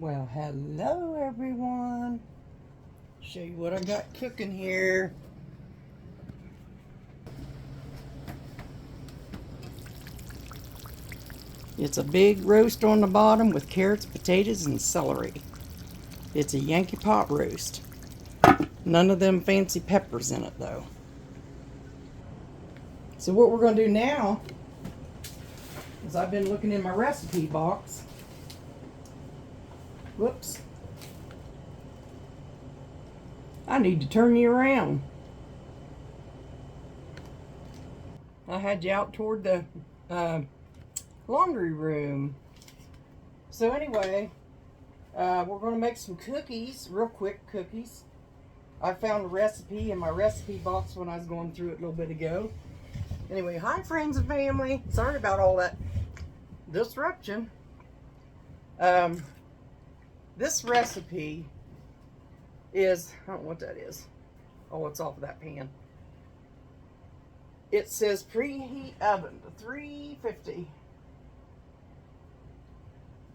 Well, hello everyone. Show you what I got cooking here. It's a big roast on the bottom with carrots, potatoes, and celery. It's a Yankee pot roast. None of them fancy peppers in it though. So what we're going to do now is I've been looking in my recipe box. Whoops. I need to turn you around. I had you out toward the laundry room. So anyway, we're going to make some cookies, real quick cookies. I found a recipe in my recipe box when I was going through it a little bit ago. Anyway, hi friends and family. Sorry about all that disruption. This recipe is, I don't know what that is. Oh, it's off of that pan. It says preheat oven to 350.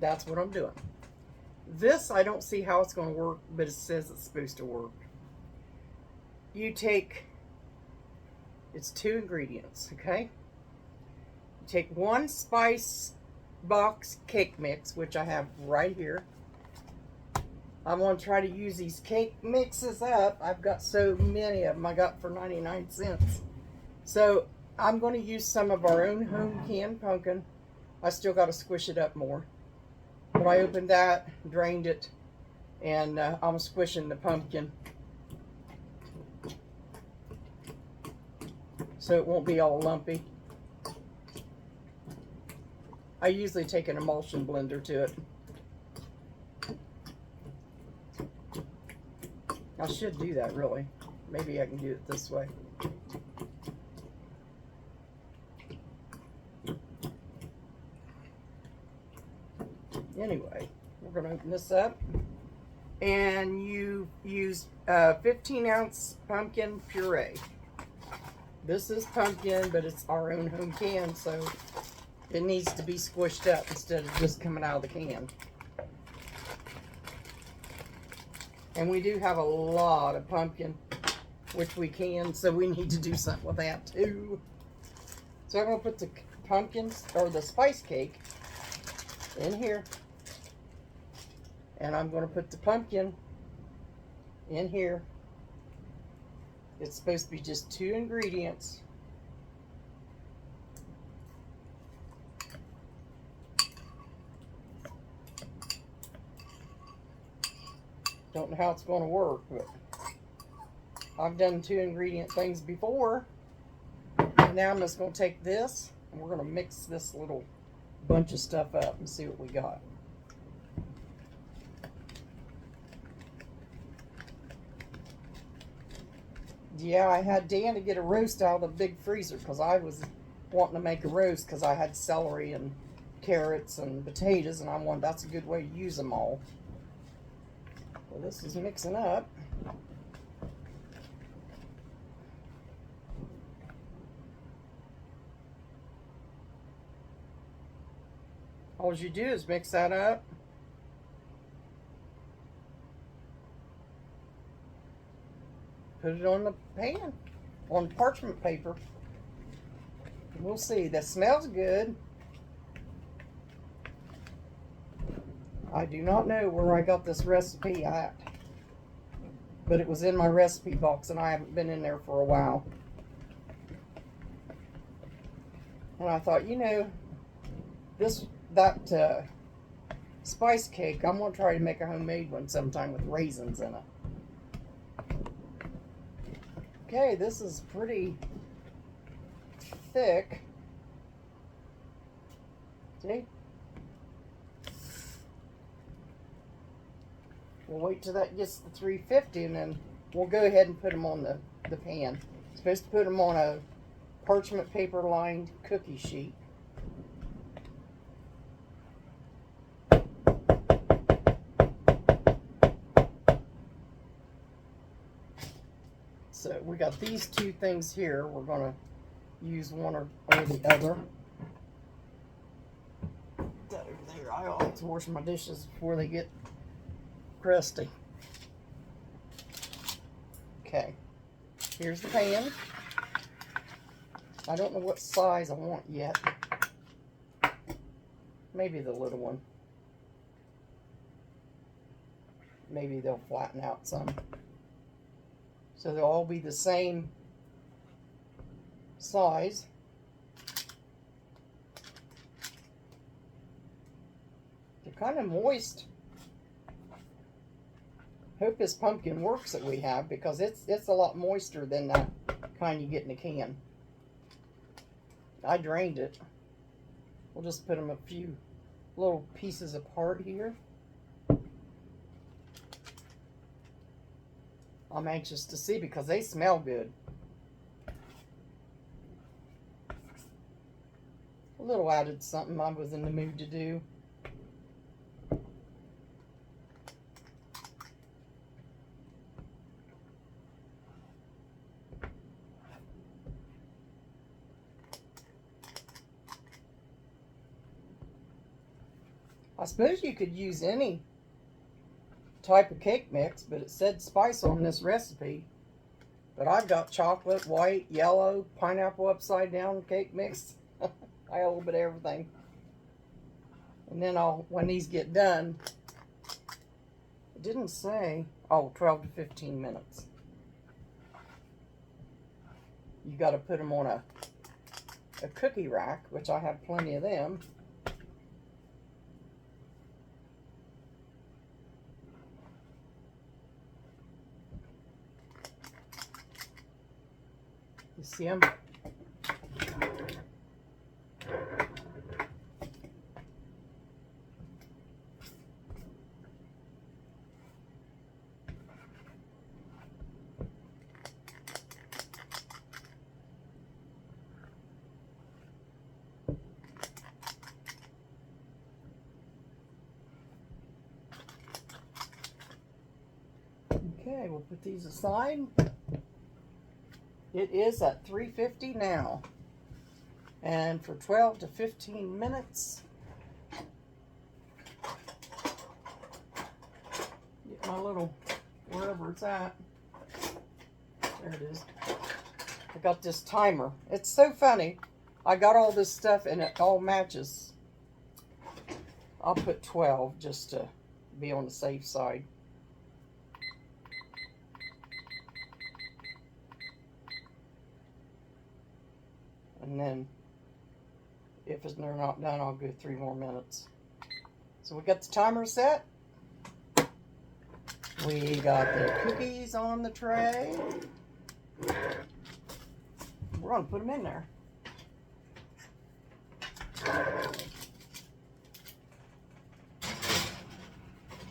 That's what I'm doing. This, I don't see how it's going to work, but it says it's supposed to work. You take, it's 2 ingredients, okay? You take 1 spice box cake mix, which I have right here. I'm going to try to use these cake mixes up. I've got so many of them I got for 99 cents. So I'm going to use some of our own home canned pumpkin. I still got to squish it up more. But I opened that, drained it, and I'm squishing the pumpkin so it won't be all lumpy. I usually take an emulsion blender to it. I should do that really. Maybe I can do it this way. Anyway, we're going to open this up. And you use 15-ounce pumpkin puree. This is pumpkin, but it's our own home can, so it needs to be squished up instead of just coming out of the can. And we do have a lot of pumpkin, which we can, so we need to do something with that too. So I'm going to put the pumpkins, or the spice cake, in here. And I'm going to put the pumpkin in here. It's supposed to be just 2 ingredients. Don't know how it's going to work, but I've done 2 ingredient things before. And now I'm just going to take this and we're going to mix this little bunch of stuff up and see what we got. Yeah, I had Dan to get a roast out of the big freezer because I was wanting to make a roast because I had celery and carrots and potatoes, and I wanted, that's a good way to use them all. Well, this is mixing up. All you do is mix that up. Put it on the pan, on parchment paper. We'll see. That smells good. I do not know where I got this recipe at, but it was in my recipe box and I haven't been in there for a while. And I thought, you know, that spice cake, I'm going to try to make a homemade one sometime with raisins in it. Okay, this is pretty thick. See? We'll wait till that gets to 350 and then we'll go ahead and put them on the pan. Supposed to put them on a parchment paper lined cookie sheet. So we got these 2 things here. We're going to use one or the other. That over there, to wash my dishes before they get crusty. Okay, here's the pan. I don't know what size I want yet. Maybe the little one. Maybe they'll flatten out some. So they'll all be the same size. They're kind of moist. Hope this pumpkin works that we have, because it's a lot moister than that kind you get in a can. I drained it. We'll just put them a few little pieces apart here. I'm anxious to see because they smell good. A little added something I was in the mood to do. I suppose you could use any type of cake mix, but it said spice on this recipe. But I've got chocolate, white, yellow, pineapple upside down cake mix. I got a little bit of everything. And then when these get done, it didn't say, 12 to 15 minutes. You got to put them on a cookie rack, which I have plenty of them. You see them? Okay, we'll put these aside. It is at 350 now. And for 12 to 15 minutes, get my little, wherever it's at. There it is. I got this timer. It's so funny. I got all this stuff and it all matches. I'll put 12 just to be on the safe side. And then, if they're not done, I'll go 3 more minutes. So we got the timer set. We got the cookies on the tray. We're going to put them in there.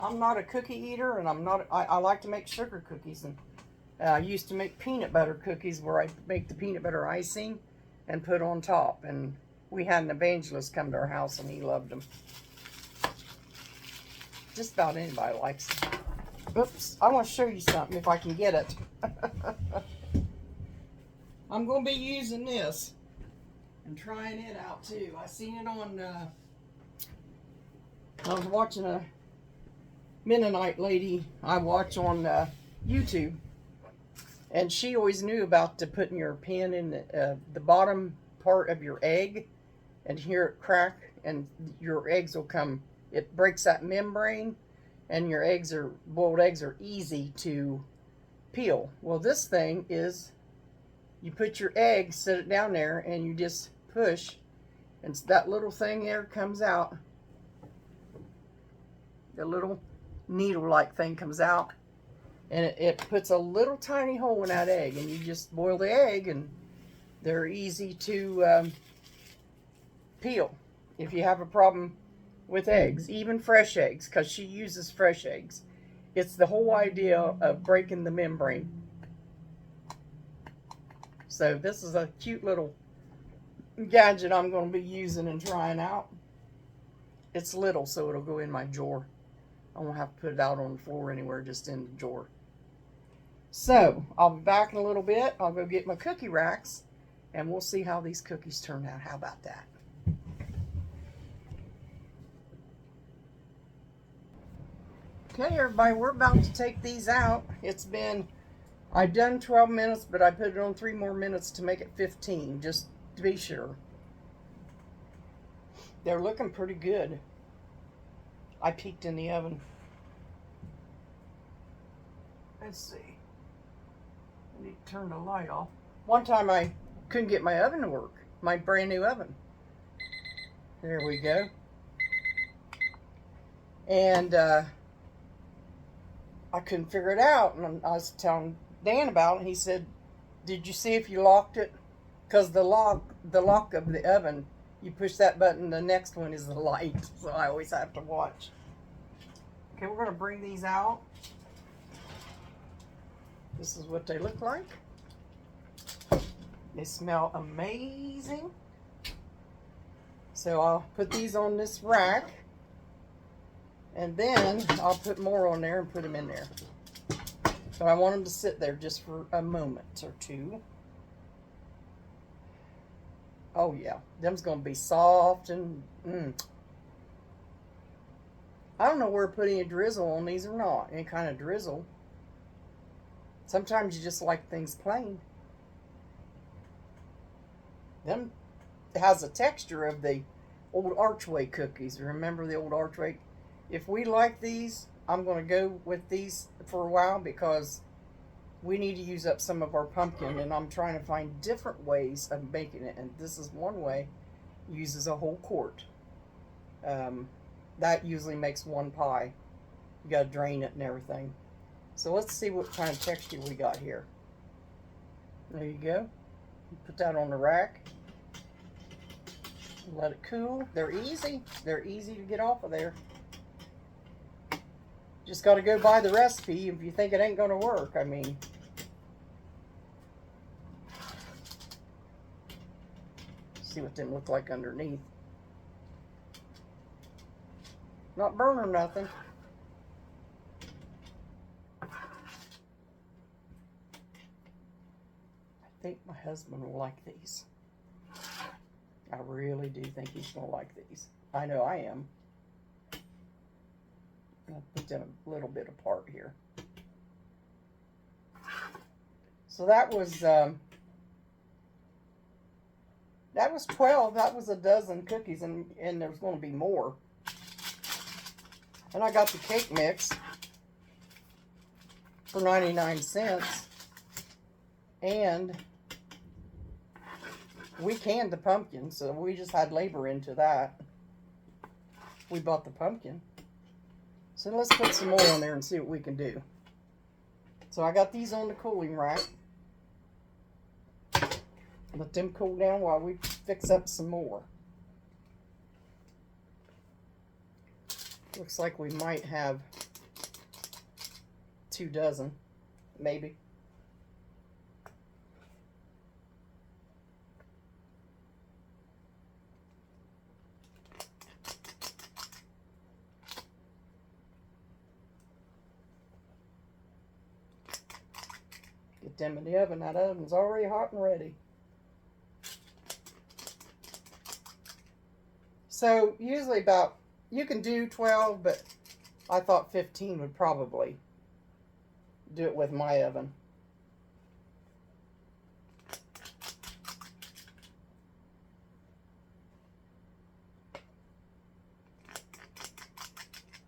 I'm not a cookie eater, and I like to make sugar cookies. And I used to make peanut butter cookies where I make the peanut butter icing and put on top, and we had an evangelist come to our house and he loved them. Just about anybody likes them. Oops, I want to show you something if I can get it. I'm going to be using this and trying it out too. I seen it on, I was watching a Mennonite lady I watch on YouTube. And she always knew about putting your pan in the bottom part of your egg and hear it crack, and your eggs will come, it breaks that membrane, and your boiled eggs are easy to peel. Well, this thing is, you put your egg, set it down there, and you just push, and that little thing there comes out. The little needle-like thing comes out. And it puts a little tiny hole in that egg, and you just boil the egg, and they're easy to peel if you have a problem with eggs, even fresh eggs, because she uses fresh eggs. It's the whole idea of breaking the membrane. So this is a cute little gadget I'm going to be using and trying out. It's little, so it'll go in my drawer. I won't have to put it out on the floor anywhere, just in the drawer. So, I'll be back in a little bit. I'll go get my cookie racks, and we'll see how these cookies turn out. How about that? Okay, everybody, we're about to take these out. It's been, I've done 12 minutes, but I put it on 3 more minutes to make it 15, just to be sure. They're looking pretty good. I peeked in the oven. Let's see. I need to turn the light off. One time I couldn't get my oven to work, my brand new oven. There we go. And I couldn't figure it out, and I was telling Dan about it, and he said, did you see if you locked it? Because the lock of the oven, you push that button, the next one is the light, so I always have to watch. Okay, we're going to bring these out. This is what they look like. They smell amazing. So I'll put these on this rack, and then I'll put more on there and put them in there. So I want them to sit there just for a moment or two. Oh yeah, them's gonna be soft and I don't know where putting a drizzle on these or not. Any kind of drizzle. Sometimes you just like things plain. Them has a texture of the old Archway cookies. Remember the old Archway? If we like these, I'm going to go with these for a while because we need to use up some of our pumpkin, and I'm trying to find different ways of making it, and this is one way. Uses a whole quart. That usually makes one pie. You got to drain it and everything. So let's see what kind of texture we got here. There you go. Put that on the rack. Let it cool. They're easy. They're easy to get off of there. Just got to go by the recipe if you think it ain't going to work. I mean, see what them look like underneath. Not burn or nothing. I think my husband will like these. I really do think he's going to like these. I know I am. I'll put them a little bit apart here. So that was 12. That was a dozen cookies, and there's going to be more. And I got the cake mix for 99 cents. And we canned the pumpkin, so we just had labor into that. We bought the pumpkin. So let's put some more on there and see what we can do. So I got these on the cooling rack. Let them cool down while we fix up some more. Looks like we might have 2 dozen, maybe. Get them in the oven. That oven's already hot and ready. So usually about, you can do 12, but I thought 15 would probably do it with my oven.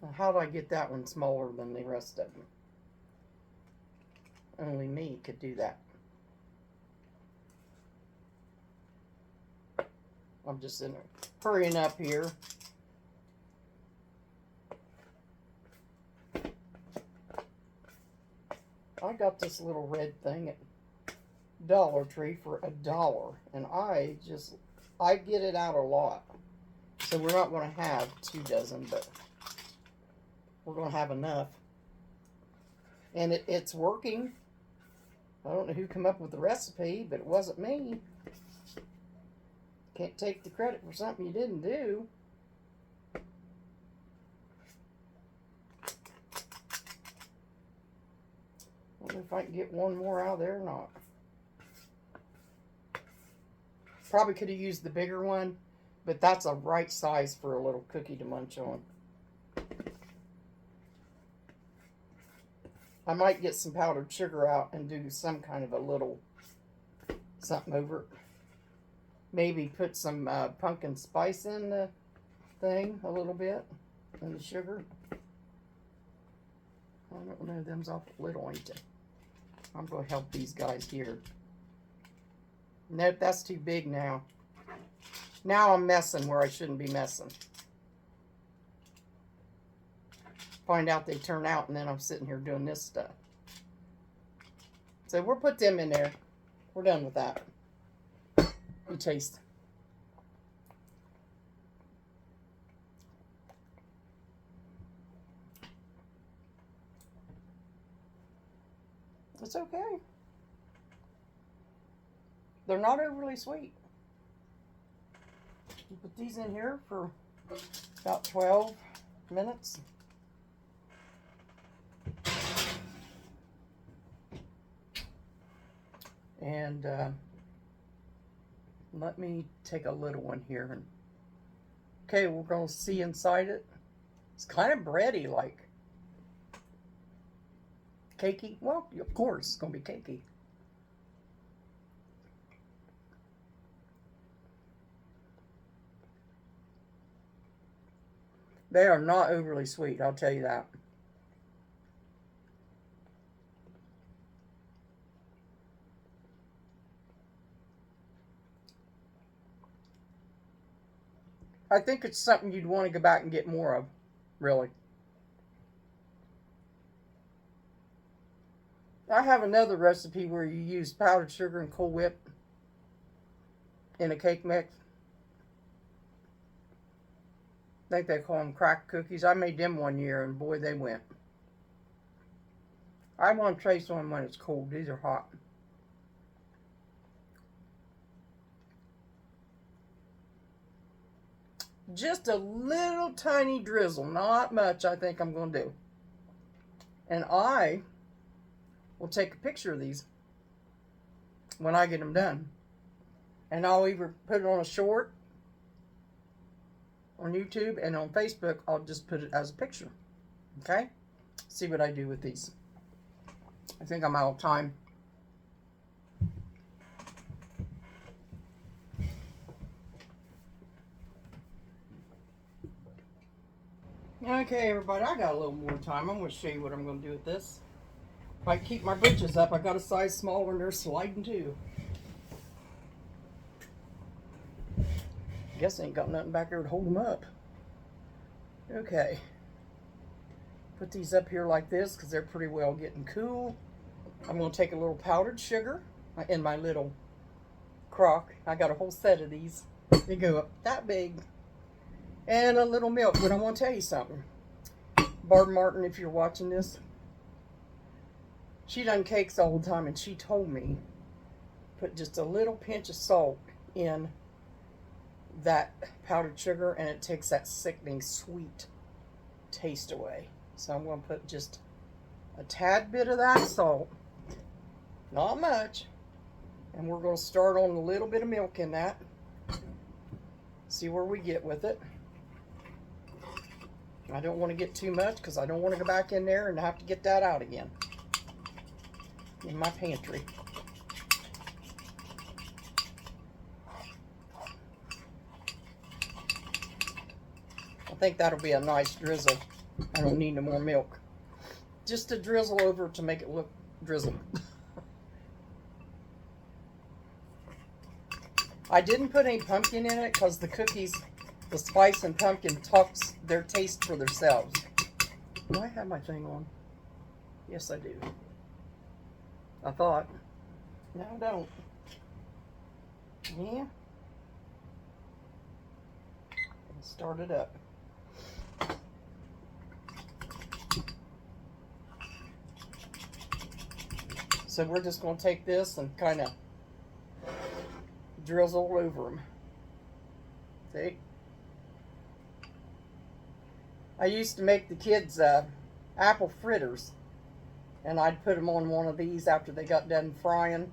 Now, how do I get that one smaller than the rest of them? Only me could do that. I'm just hurrying up here. I got this little red thing at Dollar Tree for $1, and I get it out a lot. So we're not going to have 2 dozen, but we're going to have enough. And it's working. I don't know who came up with the recipe, but it wasn't me. Can't take the credit for something you didn't do. I wonder if I can get one more out of there or not. Probably could have used the bigger one, but that's a right size for a little cookie to munch on. I might get some powdered sugar out and do some kind of a little something over it. Maybe put some pumpkin spice in the thing a little bit, in the sugar. I don't know, them's awful little, ain't they? I'm going to help these guys here. Nope, that's too big now. Now I'm messing where I shouldn't be messing. Find out they turn out, and then I'm sitting here doing this stuff. So we'll put them in there. We're done with that. You taste. It's okay. They're not overly sweet. You put these in here for about 12 minutes. And let me take a little one here. And okay, we're going to see inside it. It's kind of bready, like. Cakey? Well, of course, it's going to be cakey. They are not overly sweet, I'll tell you that. I think it's something you'd want to go back and get more of, really. I have another recipe where you use powdered sugar and Cool Whip in a cake mix. I think they call them crack cookies. I made them one year, and boy, they went. I want to taste one when it's cold. These are hot. Just a little tiny drizzle. Not much, I think I'm going to do. And I will take a picture of these when I get them done. And I'll either put it on a short on YouTube, and on Facebook, I'll just put it as a picture. Okay? See what I do with these. I think I'm out of time. Okay, everybody, I got a little more time. I'm going to show you what I'm going to do with this. If I keep my britches up, I got a size smaller, and they're sliding too. Guess I ain't got nothing back there to hold them up. Okay. Put these up here like this because they're pretty well getting cool. I'm going to take a little powdered sugar in my little crock. I got a whole set of these. They go up that big. And a little milk. But I want to tell you something. Barb Martin, if you're watching this, she done cakes all the time, and she told me put just a little pinch of salt in that powdered sugar, and it takes that sickening sweet taste away. So I'm going to put just a tad bit of that salt, not much, and we're going to start on a little bit of milk in that. See where we get with it. I don't want to get too much because I don't want to go back in there and have to get that out again in my pantry. I think that'll be a nice drizzle. I don't need no more milk. Just a drizzle over to make it look drizzle. I didn't put any pumpkin in it because the cookies, the spice and pumpkin talks their taste for themselves. Do I have my thing on? Yes, I do. I thought. No, I don't. Yeah. Start it up. So we're just going to take this and kind of drizzle over them. See? I used to make the kids apple fritters, and I'd put them on one of these after they got done frying,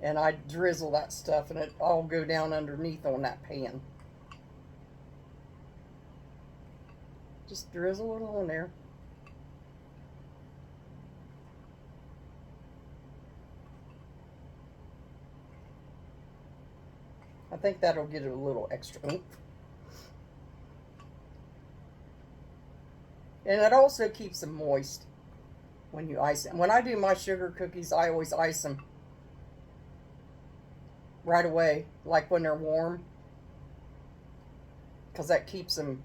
and I'd drizzle that stuff, and it'd all go down underneath on that pan. Just drizzle it on there. think that'll get it a little extra oomph. And it also keeps them moist when you ice them. When I do my sugar cookies, I always ice them right away, like when they're warm, because that keeps them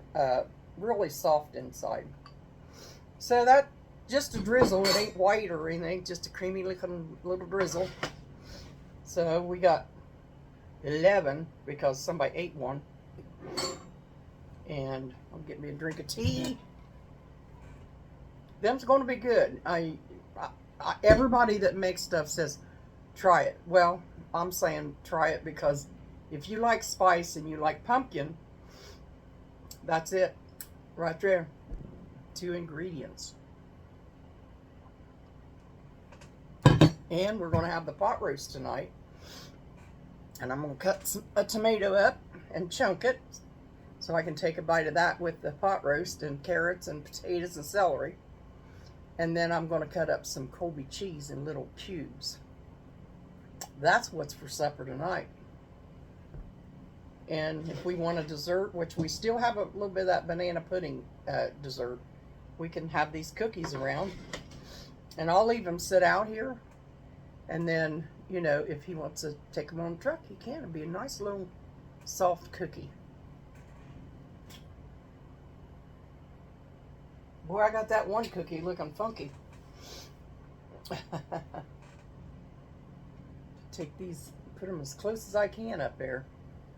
really soft inside. So that, just a drizzle. It ain't white or anything, just a creamy looking little drizzle. So we got 11 because somebody ate one. And I'll get me a drink of tea. Them's going to be good. Everybody that makes stuff says, try it. Well, I'm saying try it because if you like spice and you like pumpkin, that's it. Right there. 2 ingredients. And we're going to have the pot roast tonight. And I'm going to cut a tomato up and chunk it so I can take a bite of that with the pot roast and carrots and potatoes and celery. And then I'm going to cut up some Colby cheese in little cubes. That's what's for supper tonight. And if we want a dessert, which we still have a little bit of that banana pudding dessert, we can have these cookies around. And I'll leave them sit out here. And then, you know, if he wants to take them on the truck, he can. It'll be a nice little soft cookie. Boy, I got that one cookie looking funky. Take these, put them as close as I can up there,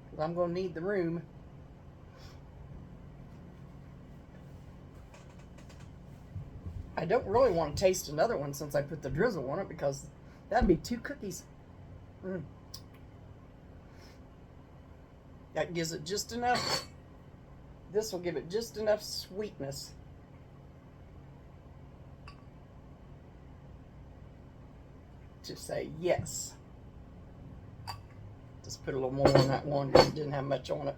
because I'm going to need the room. I don't really want to taste another one since I put the drizzle on it, because that'd be 2 cookies. That gives it just enough. This will give it just enough sweetness. To say yes. Just put a little more on that one because it didn't have much on it.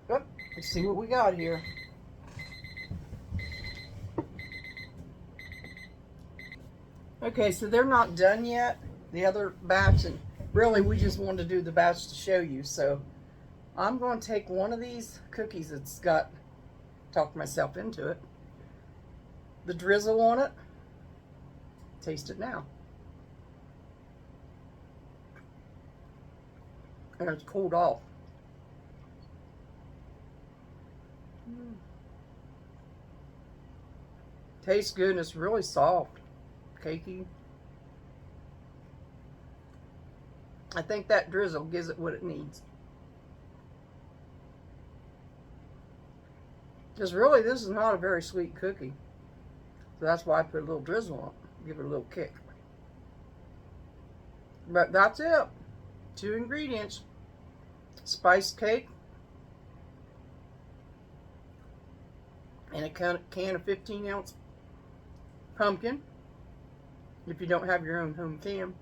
But let's see what we got here. Okay, so they're not done yet, the other batch, and really we just wanted to do the batch to show you. So I'm going to take one of these cookies that's got, talked myself into it, the drizzle on it. Taste it now. And it's cooled off. Tastes good and it's really soft, cakey. I think that drizzle gives it what it needs. Because really this is not a very sweet cookie. So that's why I put a little drizzle on it, give it a little kick. But that's it. 2 ingredients. Spiced cake and a can of 15-ounce pumpkin. If you don't have your own home can,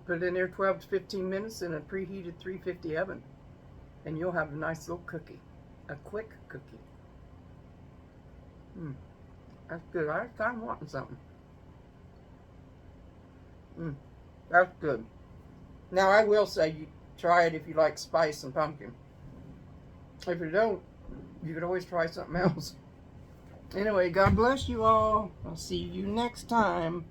put it in there 12 to 15 minutes in a preheated 350 oven, and you'll have a nice little cookie, a quick cookie. That's good. I was kind of wanting something. That's good. Now I will say you try it if you like spice and pumpkin. If you don't, you could always try something else. Anyway, God bless you all. I'll see you next time.